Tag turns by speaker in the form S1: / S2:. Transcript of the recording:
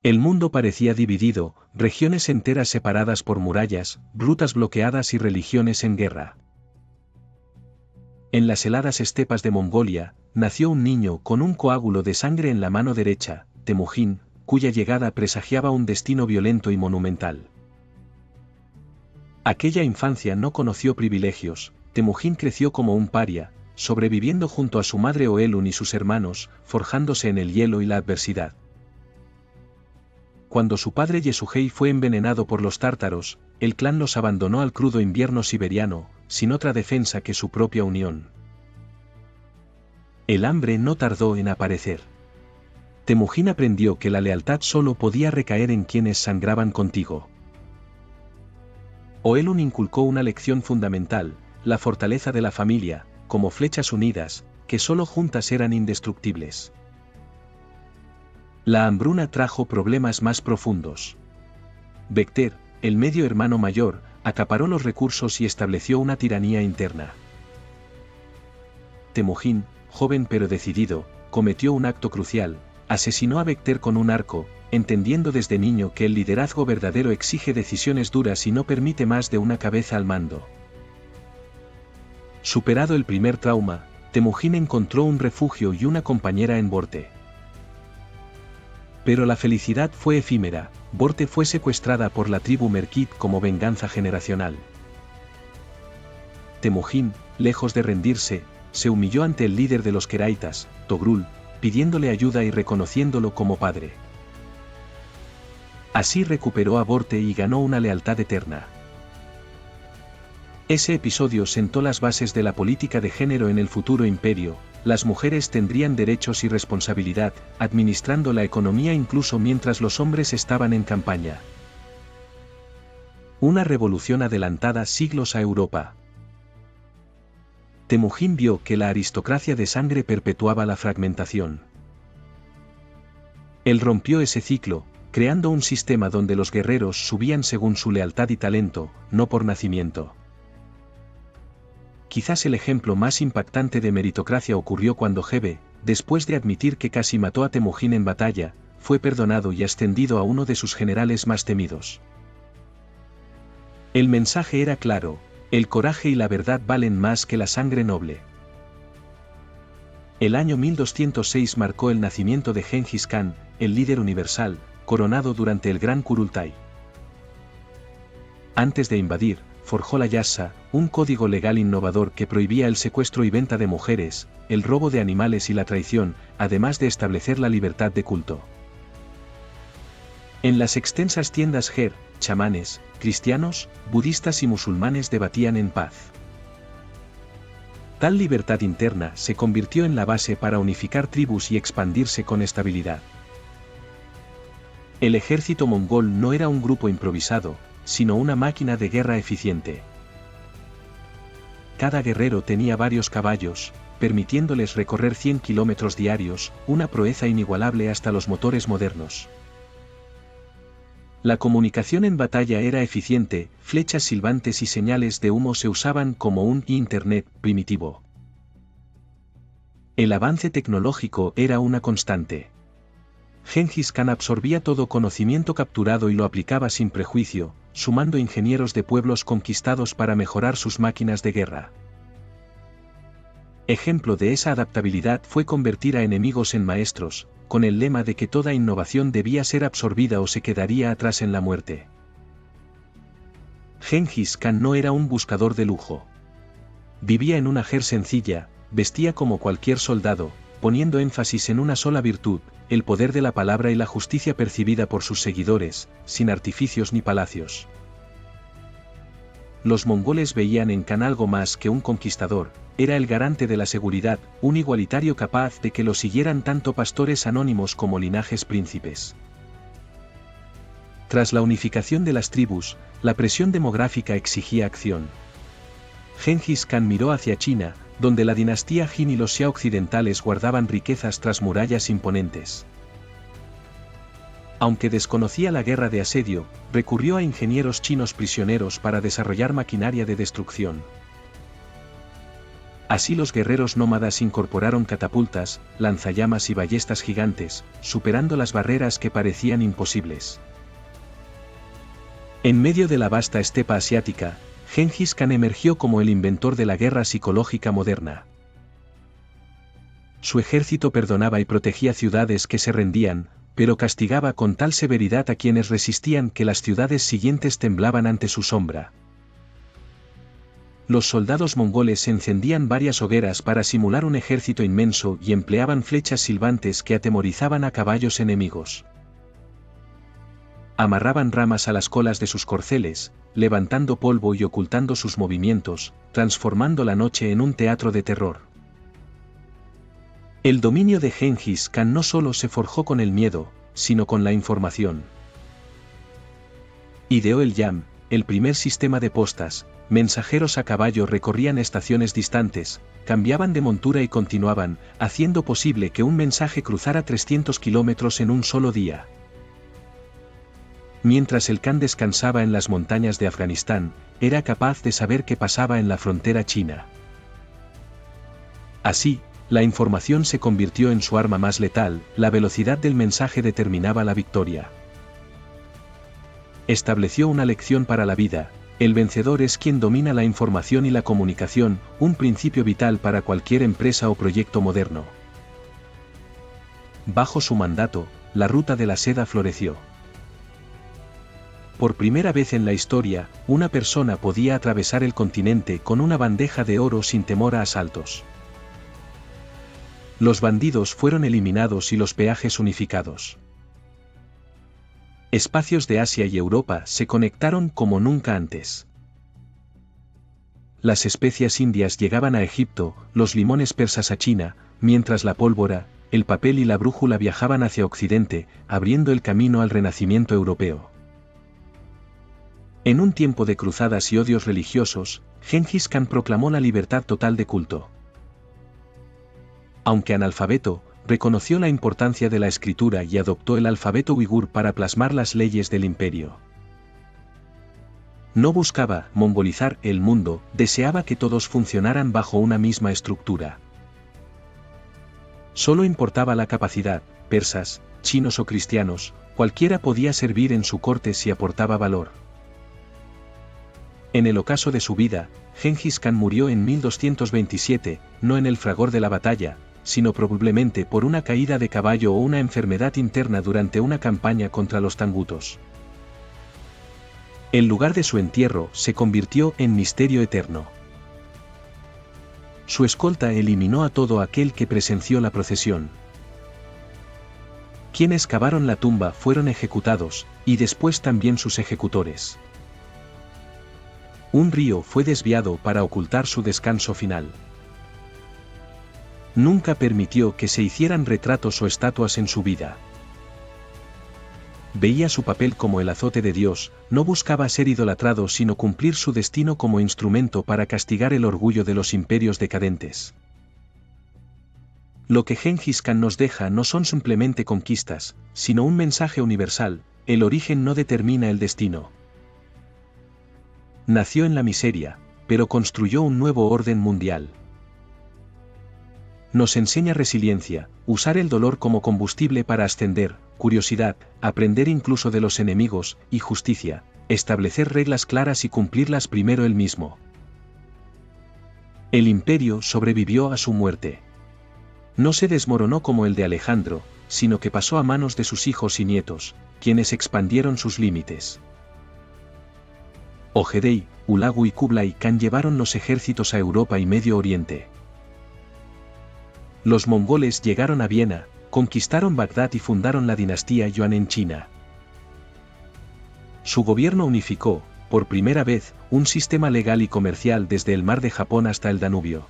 S1: El mundo parecía dividido, regiones enteras separadas por murallas, rutas bloqueadas y religiones en guerra. En las heladas estepas de Mongolia, nació un niño con un coágulo de sangre en la mano derecha, Temujin, cuya llegada presagiaba un destino violento y monumental. Aquella infancia no conoció privilegios. Temujin creció como un paria, sobreviviendo junto a su madre Oelun y sus hermanos, forjándose en el hielo y la adversidad. Cuando su padre Yesugei fue envenenado por los tártaros, el clan los abandonó al crudo invierno siberiano, sin otra defensa que su propia unión. El hambre no tardó en aparecer. Temujin aprendió que la lealtad solo podía recaer en quienes sangraban contigo. Oelun inculcó una lección fundamental, la fortaleza de la familia, como flechas unidas, que solo juntas eran indestructibles. La hambruna trajo problemas más profundos. Bekter, el medio hermano mayor, acaparó los recursos y estableció una tiranía interna. Temujin, joven pero decidido, cometió un acto crucial, asesinó a Bekter con un arco, entendiendo desde niño que el liderazgo verdadero exige decisiones duras y no permite más de una cabeza al mando. Superado el primer trauma, Temujin encontró un refugio y una compañera en Borte. Pero la felicidad fue efímera. Borte fue secuestrada por la tribu Merkit como venganza generacional. Temujin, lejos de rendirse, se humilló ante el líder de los Keraitas, Togrul, pidiéndole ayuda y reconociéndolo como padre. Así recuperó a Borte y ganó una lealtad eterna. Ese episodio sentó las bases de la política de género en el futuro imperio. Las mujeres tendrían derechos y responsabilidad, administrando la economía incluso mientras los hombres estaban en campaña. Una revolución adelantada siglos a Europa. Temujin vio que la aristocracia de sangre perpetuaba la fragmentación. Él rompió ese ciclo, creando un sistema donde los guerreros subían según su lealtad y talento, no por nacimiento. Quizás el ejemplo más impactante de meritocracia ocurrió cuando Hebe, después de admitir que casi mató a Temujin en batalla, fue perdonado y ascendido a uno de sus generales más temidos. El mensaje era claro: el coraje y la verdad valen más que la sangre noble. El año 1206 marcó el nacimiento de Genghis Khan, el líder universal, coronado durante el Gran Kurultai. Antes de invadir, forjó la Yassa, un código legal innovador que prohibía el secuestro y venta de mujeres, el robo de animales y la traición, además de establecer la libertad de culto. En las extensas tiendas chamanes, cristianos, budistas y musulmanes debatían en paz. Tal libertad interna se convirtió en la base para unificar tribus y expandirse con estabilidad. El ejército mongol no era un grupo improvisado, sino una máquina de guerra eficiente. Cada guerrero tenía varios caballos, permitiéndoles recorrer 100 kilómetros diarios, una proeza inigualable hasta los motores modernos. La comunicación en batalla era eficiente, flechas silbantes y señales de humo se usaban como un Internet primitivo. El avance tecnológico era una constante. Genghis Khan absorbía todo conocimiento capturado y lo aplicaba sin prejuicio, sumando ingenieros de pueblos conquistados para mejorar sus máquinas de guerra. Ejemplo de esa adaptabilidad fue convertir a enemigos en maestros, con el lema de que toda innovación debía ser absorbida o se quedaría atrás en la muerte. Genghis Khan no era un buscador de lujo. Vivía en una sencilla, vestía como cualquier soldado, poniendo énfasis en una sola virtud, el poder de la palabra y la justicia percibida por sus seguidores, sin artificios ni palacios. Los mongoles veían en Khan algo más que un conquistador, era el garante de la seguridad, un igualitario capaz de que lo siguieran tanto pastores anónimos como linajes príncipes. Tras la unificación de las tribus, la presión demográfica exigía acción. Genghis Khan miró hacia China, donde la dinastía Jin y los Xia occidentales guardaban riquezas tras murallas imponentes. Aunque desconocía la guerra de asedio, recurrió a ingenieros chinos prisioneros para desarrollar maquinaria de destrucción. Así los guerreros nómadas incorporaron catapultas, lanzallamas y ballestas gigantes, superando las barreras que parecían imposibles. En medio de la vasta estepa asiática, Gengis Khan emergió como el inventor de la guerra psicológica moderna. Su ejército perdonaba y protegía ciudades que se rendían, pero castigaba con tal severidad a quienes resistían que las ciudades siguientes temblaban ante su sombra. Los soldados mongoles encendían varias hogueras para simular un ejército inmenso y empleaban flechas silbantes que atemorizaban a caballos enemigos. Amarraban ramas a las colas de sus corceles, levantando polvo y ocultando sus movimientos, transformando la noche en un teatro de terror. El dominio de Gengis Khan no solo se forjó con el miedo, sino con la información. Ideó el Yam, el primer sistema de postas. Mensajeros a caballo recorrían estaciones distantes, cambiaban de montura y continuaban, haciendo posible que un mensaje cruzara 300 kilómetros en un solo día. Mientras el Khan descansaba en las montañas de Afganistán, era capaz de saber qué pasaba en la frontera china. Así, la información se convirtió en su arma más letal, la velocidad del mensaje determinaba la victoria. Estableció una lección para la vida: el vencedor es quien domina la información y la comunicación, un principio vital para cualquier empresa o proyecto moderno. Bajo su mandato, la ruta de la seda floreció. Por primera vez en la historia, una persona podía atravesar el continente con una bandeja de oro sin temor a asaltos. Los bandidos fueron eliminados y los peajes unificados. Espacios de Asia y Europa se conectaron como nunca antes. Las especias indias llegaban a Egipto, los limones persas a China, mientras la pólvora, el papel y la brújula viajaban hacia Occidente, abriendo el camino al renacimiento europeo. En un tiempo de cruzadas y odios religiosos, Gengis Khan proclamó la libertad total de culto. Aunque analfabeto, reconoció la importancia de la escritura y adoptó el alfabeto uigur para plasmar las leyes del imperio. No buscaba mongolizar el mundo, deseaba que todos funcionaran bajo una misma estructura. Solo importaba la capacidad: persas, chinos o cristianos, cualquiera podía servir en su corte si aportaba valor. En el ocaso de su vida, Gengis Khan murió en 1227, no en el fragor de la batalla, sino probablemente por una caída de caballo o una enfermedad interna durante una campaña contra los tangutos. El lugar de su entierro se convirtió en misterio eterno. Su escolta eliminó a todo aquel que presenció la procesión. Quienes cavaron la tumba fueron ejecutados, y después también sus ejecutores. Un río fue desviado para ocultar su descanso final. Nunca permitió que se hicieran retratos o estatuas en su vida. Veía su papel como el azote de Dios, no buscaba ser idolatrado sino cumplir su destino como instrumento para castigar el orgullo de los imperios decadentes. Lo que Gengis Khan nos deja no son simplemente conquistas, sino un mensaje universal: el origen no determina el destino. Nació en la miseria, pero construyó un nuevo orden mundial. Nos enseña resiliencia, usar el dolor como combustible para ascender, curiosidad, aprender incluso de los enemigos, y justicia, establecer reglas claras y cumplirlas primero él mismo. El imperio sobrevivió a su muerte. No se desmoronó como el de Alejandro, sino que pasó a manos de sus hijos y nietos, quienes expandieron sus límites. Ojedei, Hulagu y Kublai Khan llevaron los ejércitos a Europa y Medio Oriente. Los mongoles llegaron a Viena, conquistaron Bagdad y fundaron la dinastía Yuan en China. Su gobierno unificó, por primera vez, un sistema legal y comercial desde el mar de Japón hasta el Danubio.